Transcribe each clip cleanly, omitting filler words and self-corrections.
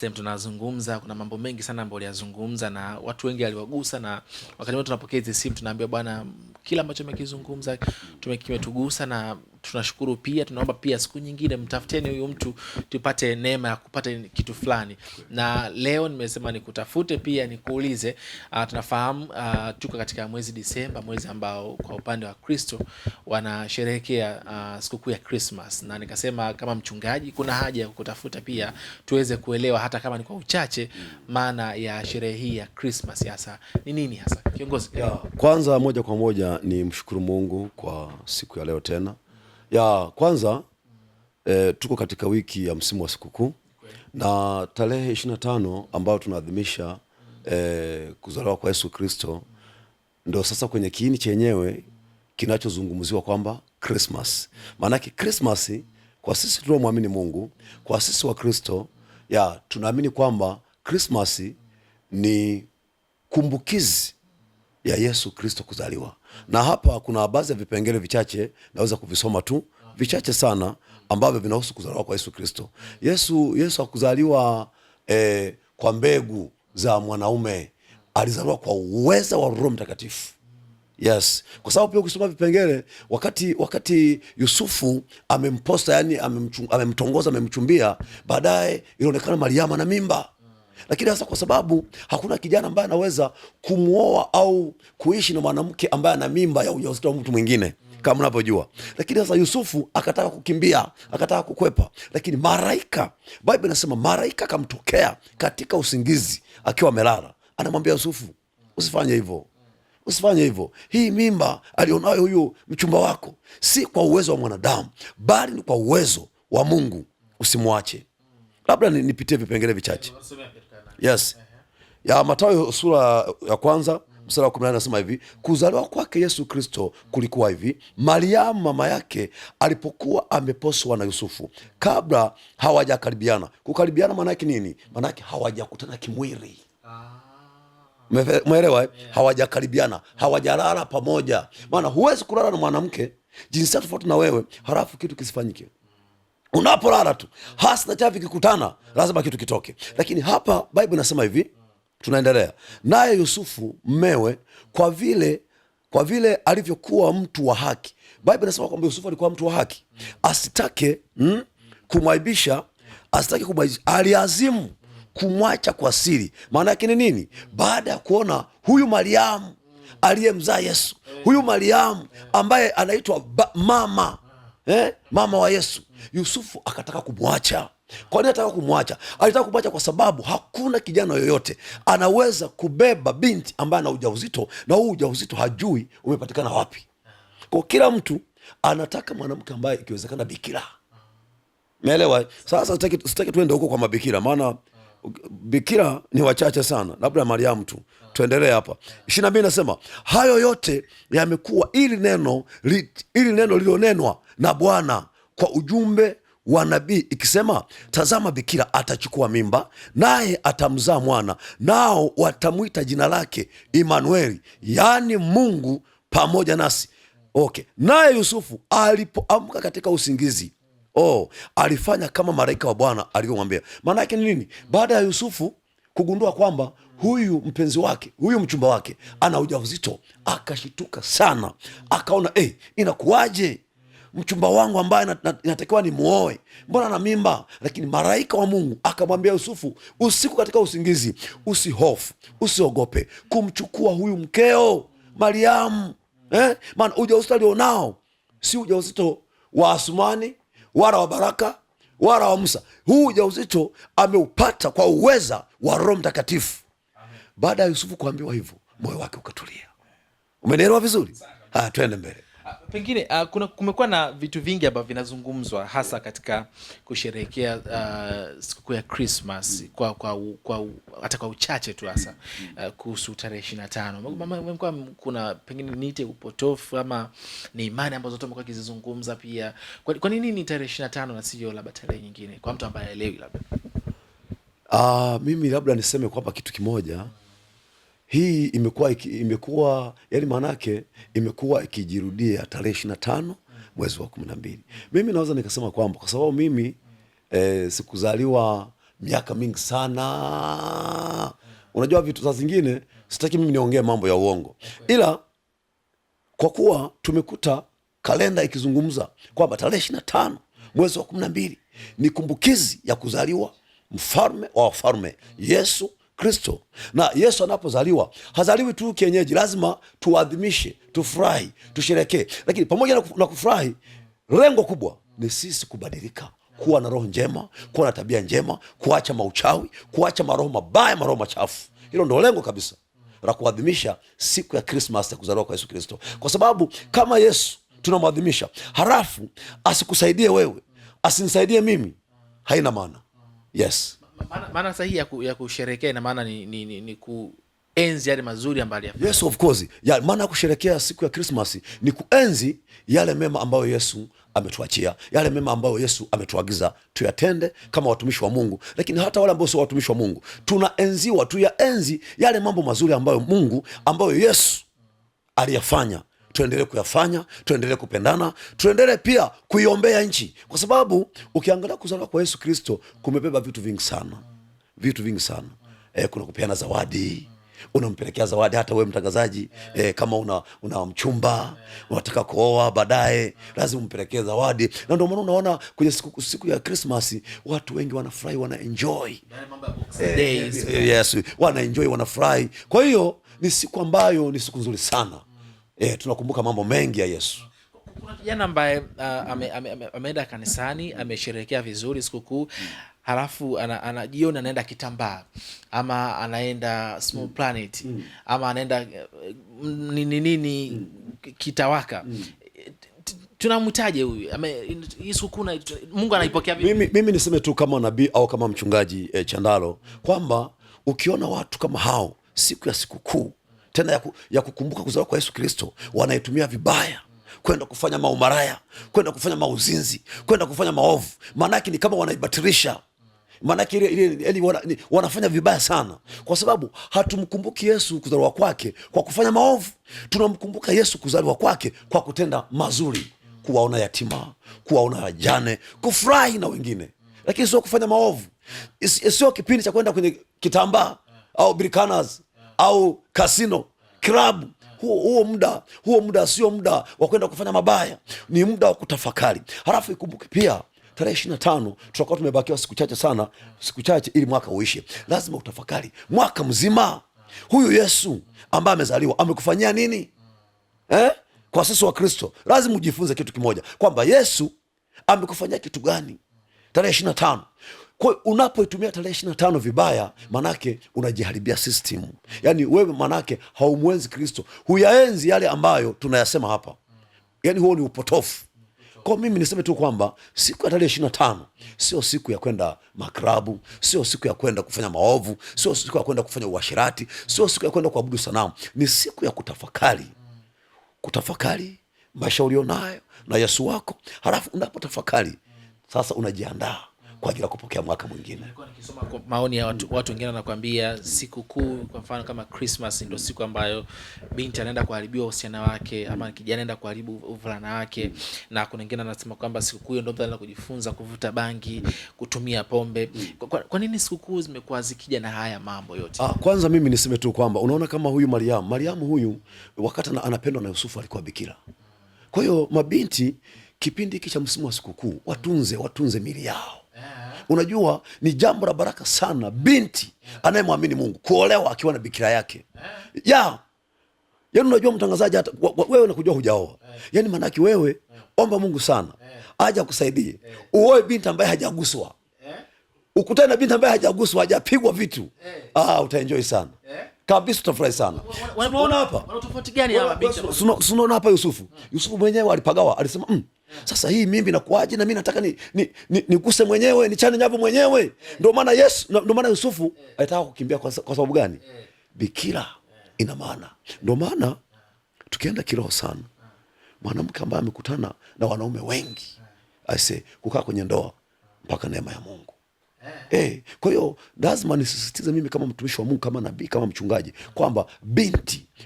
tunazungumza, kuna mambo mengi sana ambayo aliyazungumza na watu wengi aliwagusa, na wakati wote tunapokea hizi simu tunaambia bwana, kila ambacho amekizungumza kimetugusa, na tunashukuru. Pia tunaomba pia siku nyingine mtafuteni huyu mtu tupate neema ya kupata kitu fulani. Na leo nimesema nikutafute pia nikuulize, tunafahamu tuko katika mwezi Disemba, mwezi ambao kwa upande wa Kristo wanasherehekea sikukuu ya Christmas, na nikasema kama mchungaji kuna haja ya kutafuta pia tuweze kuelewa hata kama ni kwa uchache maana ya sherehe hii ya Christmas hasa ni nini hasa. Kiongozi, kwanza moja kwa moja ni mshukuru Mungu kwa siku ya leo tena. Kwanza tuko katika wiki ya msimu wa sikukuu, na tarehe 25 ambayo tunaadhimisha kuzaliwa kwa Yesu Kristo ndio sasa kwenye kiini chenyewe kinachozungumziwa kwamba Christmas. Maana yake Christmas kwa sisi tunaomwamini Mungu, kwa sisi wa Kristo, tunaamini kwamba Christmas ni kumbukizi ya Yesu Kristo kuzaliwa. Na hapa kuna baadhi ya vipengele vichache naweza kuvisoma tu, vichache sana ambavyo vinahusu kuzaliwa kwa Yesu Kristo. Yesu hakuzaliwa kwa mbegu za mwanaume, alizaliwa kwa uweza wa Roho Mtakatifu. Yes, kwa sababu pia ukisoma vipengele wakati Yusufu amemposta, yani amemtongoza, amemchumbia, baadaye ilionekana Mariamu na mimba. Lakini hasa kwa sababu hakuna kijana ambaye anaweza kumuoa au kuishi na mwanamke ambaye ana mimba ya ujauzito wa mtu mwingine kama unavyojua. Lakini sasa Yusufu akataka kukimbia, akataka kukwepa, lakini malaika, Biblia inasema malaika akamtokea katika usingizi akiwa amelala, anamwambia Yusufu, usifanye hivyo. Usifanye hivyo. Hii mimba alionayo huyu mchumba wako si kwa uwezo wa mwanadamu, bali ni kwa uwezo wa Mungu. Usimwache. Labda nipitie vipengele vichache. Yes. Ya Mathayo sura ya 1 mstari wa 18 nasema hivi, kuzaliwa kwake Yesu Kristo kulikuwa hivi: Mariamu mama yake alipokuwa ameposwa na Yusufu, kabla hawajakaribiana. Kukaribiana maana yake nini? Maana yake hawajakutana kimwili. Mwelewa? Hawajakaribiana, hawajalala pamoja. Maana huwezi kulala na mwanamke jinsia tofauti na wewe halafu kitu kisifanyike. Unapolala tu hasa na chavi kikutana, lazima kitu kitoke. Lakini hapa Biblia inasema hivi, tunaendelea. Naye Yusufu mmewe, kwa vile alivyokuwa mtu wa haki. Biblia inasema kwamba Yusufu alikuwa mtu wa haki, asitake kumwaibisha, aliazimu kumwacha kwa siri. Maana yake ni nini? Baada ya kuona huyu Mariamu aliyemzaa Yesu, huyu Mariamu ambaye anaitwa mama wa Yesu, Yusufu akataka kumwacha. Kwa nini ataka kumwacha? Alitaka kumwacha kwa sababu hakuna kijana yoyote anaweza kubeba binti ambaye ana ujauzito, na huu ujauzito hajui umepatikana wapi. Kwa kila mtu anataka mwanamke ambaye ikiwezekana bikira. Umeelewa? Sasa sitaki tuende huko kwa mabikira, maana bikira ni wachache sana, labda Mariamu tu. Tuendelee hapa. 22 nasema, hayo yote yamekuwa ili neno lilonenwa na Bwana kwa ujumbe wa nabii ikisema, tazama bikira atachukua mimba, naye atamzaa mwana, nao watamwita jina lake Imanueli, yani Mungu pamoja nasi. Okay. Naye Yusufu alipoamka katika usingizi, alifanya kama malaika wa Bwana alivyomwambia. Maana yake ni nini? Baada ya Yusufu kugundua kwamba huyu mpenzi wake, huyu mchumba wake ana ujauzito, akashituka sana. Akaona, inakuwaje? Mchumba wangu ambaye inatakiwa ni muoe, mbona ana mimba? Lakini malaika wa Mungu akamwambia Yusufu usiku katika usingizi, usihofu, usiogope kumchukua huyu mkeo Mariamu. Maana ujauzito alionao si ujauzito wa Asumani wala wa Baraka wala wa Musa. Huu ujauzito ameupata kwa uweza wa Roho Mtakatifu. Baada ya Yusufu kuambiwa hivyo, moyo wake ukatulia. Umenielewa vizuri? Twende mbele. Pengine kumekuwa na vitu vingi ambavyo vinazungumzwa hasa katika kusherehekea sikukuu ya Christmas hata kwa uchache tu hasa kuhusu tarehe 25. Kuna pengine niite upotofu ama ni imani ambazo watu wamekuwa kizizungumza pia. Kwa nini ni tarehe 25 na sio labda tarehe nyingine, kwa mtu ambaye haelewi labda? Mimi labda niseme kwamba kitu kimoja, hii imekuwa yani manake imekuwa ikijirudia tarehe 25 mwezi wa 12. Mimi naweza nikasema kwamba kwa sababu mimi sikuzaliwa miaka mingi sana. Unajua vitu za zingine, sitaki mimi niongee mambo ya uongo, ila kwa kuwa tumekuta kalenda ikizungumza kwamba tarehe 25 mwezi wa 12 ni kumbukizi ya kuzaliwa mfalme wa wafalme, Yesu Kristo. Na Yesu anapozaliwa hazaliwi tu kienyeji, lazima tuadhimishe, tufurahi, tusherekee. Lakini pamoja na kufurahi, lengo kubwa ni sisi kubadilika, kuwa na roho njema, kuwa na tabia njema, kuacha mauchawi, kuacha maroho mabaya, maroho machafu. Hilo ndio lengo kabisa la kuadhimisha siku ya Krismasi ya kuzaliwa kwa Yesu Kristo. Kwa sababu kama Yesu tunamwadhimisha, halafu asikusaidie wewe, asinisaidie mimi, haina maana. Yes. Maana sahihi ya kusherekea na maana ni kuenzi yale mazuri ambayo aliyafanya. Yes, of course. Ya maana kusherekea siku ya Krismasi ni kuenzi yale mema ambayo Yesu ametuachia, yale mema ambayo Yesu ametuagiza tuyatende kama watumishi wa Mungu. Lakini hata wale ambao sio watumishi wa Mungu, tunaenziwa tuyaenzi yale mambo mazuri ambayo Yesu aliyafanya. Tuendelee kuyafanya, tuendelee kupendana, tuendelee pia kuiombea nchi, kwa sababu ukiangalia kuzaliwa kwa Yesu Kristo kumebeba vitu vingi sana, vitu vingi sana. Kuna kupeana zawadi, unampelekea zawadi hata wewe mtangazaji. Kama una mchumba unataka kuoa baadaye, lazima umpelekee zawadi. Na ndio maana unaona kwenye siku ya Krismasi watu wengi wanafurahi, wana-enjoy. Yes, wana-enjoy, wanafurahi. Kwa hiyo ni siku ambayo ni siku nzuri sana. Tunakumbuka mambo mengi ya Yesu. Kuna kijana ambaye ameenda kanisani, amesherehekea vizuri sikukuu, halafu jioni anaenda Kitambaa, ama anaenda Small Planet, ama anaenda nini Kitawaka. Tunamhitaji huyu? Hii sikukuu Mungu anaipokea vipi? Mimi niseme tu kama nabii au kama mchungaji Chandalo, kwamba ukiona watu kama hao siku ya sikukuu tena ya kukumbuka kuzaliwa kwa Yesu Kristo wanaitumia vibaya, kwenda kufanya maumaraya, kwenda kufanya mauzinzi, kwenda kufanya maovu, maanake ni kama wanaibatilisha. Maanake ile wanafanya vibaya sana, kwa sababu hatumkumbuki Yesu kuzaliwa kwake kwa kufanya maovu. Tunamkumbuka Yesu kuzaliwa kwake kwa kutenda mazuri, kuwaona yatima, kuwaona wajane, kufurahi na wengine, lakini sio kufanya maovu. Sio kipindi cha kwenda kwenye Kitambaa au Birkanas au kasino, klabu. Huo muda sio muda wa kwenda kufanya mabaya, ni muda wa kutafakari. Halafu ikumbuke pia tarehe 25 tutakuwa tumebakiwa siku chache sana, siku chache ili mwaka uishe. Lazima utafakari mwaka mzima, huyu Yesu ambaye amezaliwa amekufanyia nini? Kwa sisi wa Kristo lazima ujifunze kitu kimoja, kwamba Yesu amekufanyia kitu gani tarehe 25. Kwa unapoitumia tarehe 25 vibaya, manake unajiharibia system. Yani wewe manake haumwenzi Kristo, huyaenzi yale ambayo tunayasema hapa. Yani huo ni upotofu. Kwa mimi niseme tu kwamba siku ya tarehe 25 sio siku ya kwenda maklabu, sio siku ya kwenda kufanya maovu, sio siku ya kwenda kufanya uasherati, sio siku ya kwenda kuabudu sanamu. Ni siku ya kutafakari maisha ulionayo na Yesu wako. Halafu unapotafakari sasa unajiandaa kwa ajili ya kupokea mwaka mwingine. Nikisoma maoni ya watu wengine wanakuambia sikukuu kwa mfano kama Christmas ndio siku ambayo binti anaenda kuharibiwa uhusiano wake, ama kijana anaenda kuharibu uvulana wake, na kuna wengine wanasema kwamba sikukuu ndio mtu anaenda kujifunza kuvuta bangi, kutumia pombe. Kwa nini sikukuu zimekuwa zikija na haya mambo yote? Kwanza mimi niseme tu kwamba unaona kama huyu Mariamu huyu wakati anapendwa na Yusufu alikuwa bikira. Kwa hiyo mabinti kipindi hiki cha msimu wa sikukuu watunze miili yao. Unajua ni jambo la baraka sana binti anayemwamini Mungu kuolewa akiwa na bikira yake. Yaani unajua mtangazaji, hata wewe unakujua hujaoa. Yaani manaki wewe omba Mungu sana aje akusaidie uoe binti ambaye hajaguswa. Ukutane na binti ambaye hajaguswa, hajapigwa vitu. Utaenjoy sana. Kabisa utafurahi sana. Unaona hapa? Wana tofauti gani hawa binti? Unaona hapa Yusufu mwenyewe alipagawa, alisema sasa hii mimi nakuaje na mimi nataka niguse mwenyewe, nichane nyavu mwenyewe. Ndio maana Yusufu alitaka kukimbia kwa sababu gani? Bikira ina maana. Ndio maana tukienda kiroho sana, mwanamke ambaye amekutana na wanaume wengi kukaa kwenye ndoa mpaka neema ya Mungu. Kwa hiyo lazima nisisitize mimi kama mtumishi wa Mungu, kama nabii, kama mchungaji, kwamba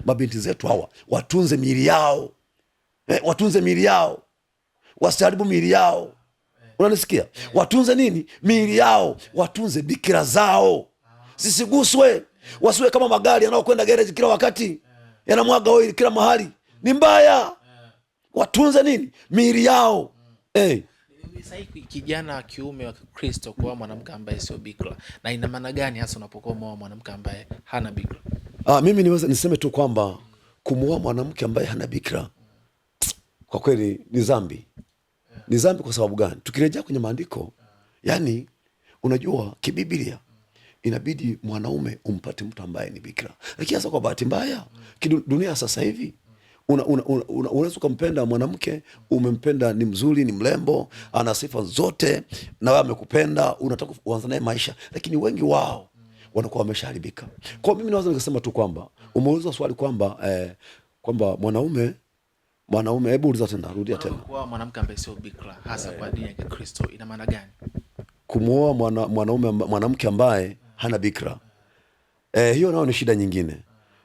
mabinti zetu hawa watunze miili yao. Wasiharibu miili yao. Unanisikia? Watunze nini? Miili yao, watunze bikira zao zisiguswe, wasiwe kama magari yanayokwenda gereji kila wakati, yanamwaga oil kila mahali. Ni mbaya. Watunze nini? Miili yao. Ni sahihi kijana wa kiume wa Kristo kuoa mwanamke ambaye sio bikira, na ina maana gani hasa unapokuwa umeoa mwanamke ambaye hana bikira? Mimi niweza niseme tu kwamba kumuoa mwanamke ambaye hana bikira kwa kweli ni dhambi. Ni dhambi kwa sababu gani? Tukirejea kwenye maandiko, yani unajua kibiblia inabidi mwanaume umpate mtu ambaye ni bikira. Lakini sasa kwa bahati mbaya dunia sasa hivi unaweza ukampenda mwanamke, umempenda ni mzuri, ni mrembo, ana sifa zote, na wewe amekupenda, unataka kuanza naye maisha, lakini wengi wao wanakuwa wameshaharibika. Kwa mimi naweza nikasema tu kwamba umeuliza swali kwamba kwamba mwanaume, hebu uliza tena, rudia tena. Kwa mwanamke ambaye sio bikira hasa kwa dini ya Kikristo ina maana gani? Kumuoa mwanamke ambaye hana bikira, hiyo nao ni shida nyingine.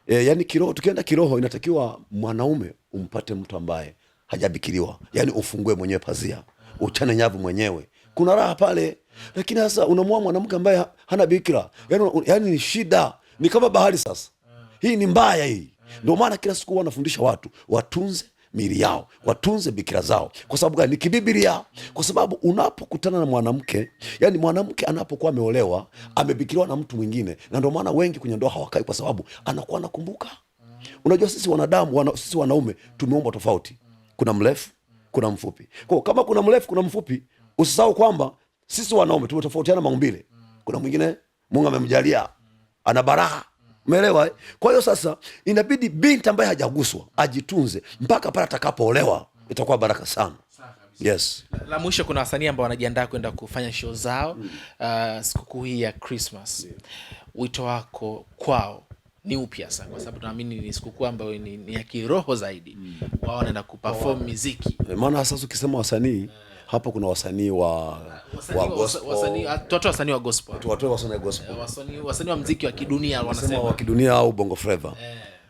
Yani kiroho, tukienda kiroho, inatakiwa mwanaume umpate mtu ambaye hajabikiriwa, yani ufungue mwenyewe pazia, uchane nyavu mwenyewe, kuna raha pale. Lakini sasa unamuoa mwanamke ambaye hana bikira, yani ni shida, ni kama bahari. Sasa hii ni mbaya hii. Ndio maana kila siku wanafundisha watu watunze miili yao, watunze bikira zao. Kwa sababu gani? Ni kibiblia. Kwa sababu unapokutana na mwanamke, yani mwanamke anapokuwa ameolewa, amebikiriwa na mtu mwingine, na ndio maana wengi kwenye ndoa hawakai, kwa sababu anakuwa anakumbuka. Unajua sisi wanadamu, sisi wanaume tumeumbwa tofauti. Kuna mrefu, kuna mfupi. Kwa kama kuna mrefu, kuna mfupi, usisahau kwamba sisi wanaume tumetofautiana maumbile. Kuna mwingine Mungu amemjalia ana baraha. Umeelewa? Kwa hiyo sasa inabidi binti ambaye hajaguswa ajitunze mpaka pale atakapoolewa, itakuwa baraka sana. Yes. La mwisho, kuna wasanii ambao wanajiandaa kwenda kufanya show zao sikukuu hii ya Christmas. Wito wako kwao ni upi hasa? Kwa sababu tunaamini ni sikukuu ambayo ni ya kiroho zaidi. Wao wanaenda kuperform muziki. Maana sasa ukisema wasanii, hapo kuna wasanii wa gospel. Wasanii wa gospel. Wasanii wa muziki wa kidunia wanasema wa kidunia au bongo flava.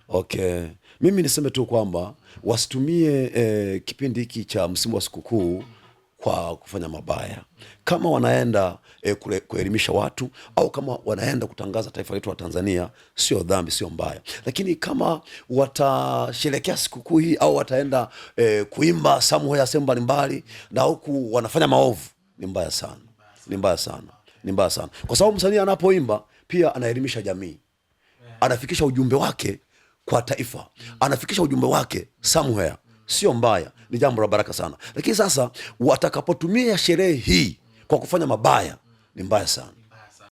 Okay. Mimi niseme tu kwamba wasitumie kipindi hiki cha msimu wa sikukuu kwa kufanya mabaya. Kama wanaenda kuelimisha watu, au kama wanaenda kutangaza taifa letu la Tanzania, sio dhambi, sio mbaya. Lakini kama watasherehekea sikukuu hii, au wataenda kuimba somewhere sehemu mbalimbali, na huku wanafanya maovu, ni mbaya sana. Ni mbaya sana. Ni mbaya sana. Kwa sababu msanii anapoimba pia anaelimisha jamii. Anafikisha ujumbe wake kwa taifa. Anafikisha ujumbe wake somewhere. Sio mbaya, ni jambo la baraka sana. Lakini sasa watakapotumia sherehe hii kwa kufanya mabaya, ni mbaya sana.